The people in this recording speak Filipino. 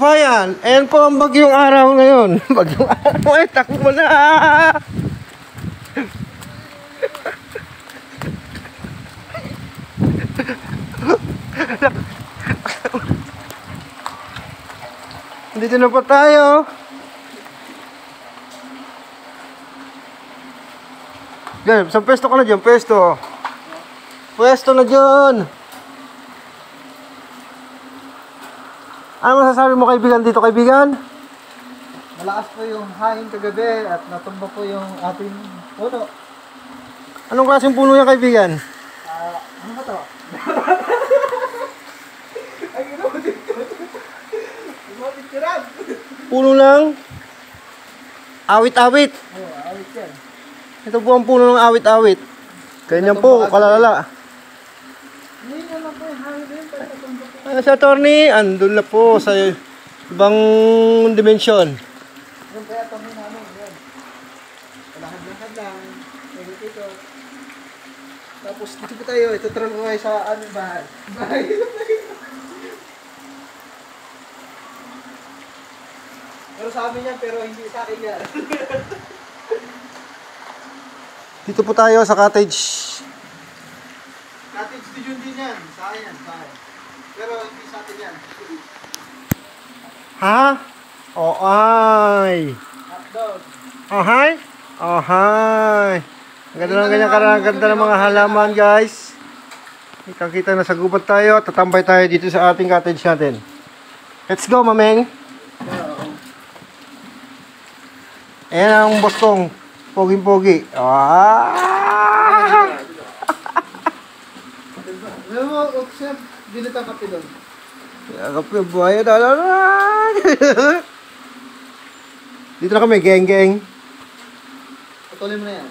Bayan, ayan po ang bagyong araw ngayon. Bagyong araw, ay takbo na. Dito na po tayo. Yan, sa pwesto ka na dyan, pwesto. Pwesto na dyan. Ano masasabi mo kaibigan dito, kaibigan? Malakas po yung hangin kagabi at natumba po yung ating puno. Anong klaseng puno yan, kaibigan? Ano ba to? Ay, inuulit ko. Inuulit ko rin. Puno ng awit-awit. Oo, awit yan. Ito po ang puno ng awit-awit. Ganyan po, kalalala. Hindi na lang po yung hangin din. Pero natumba po. Ano sa attorney? Andun na po sa ibang dimensyon. Yung kaya kami namin, yan. Lahad-lahad lang. Pwede dito. Tapos dito po tayo. Ito tram ko kayo sa aming bahay. Bahay. Pero sa amin yan, pero hindi sa akin yan. Dito po tayo sa cottage. Cottage to yun din yan. Sa akin yan, sa akin. Pero hindi sa atin yan. Ha? Oh, ay. Hotdog. Oh, hi? Oh, hi. Ang ganda ng ganyan karaganda ng mga halaman, guys. Ikakita na sa gubat tayo. Tatambay tayo dito sa ating cottage natin. Let's go, mameng. Ayan ang boss kong. Poging-pogi. Ah! Alam mo, chef, bilit ang kape doon. Yakap yung buhay. Dito na kami, geng-geng. Patuloy mo na yan.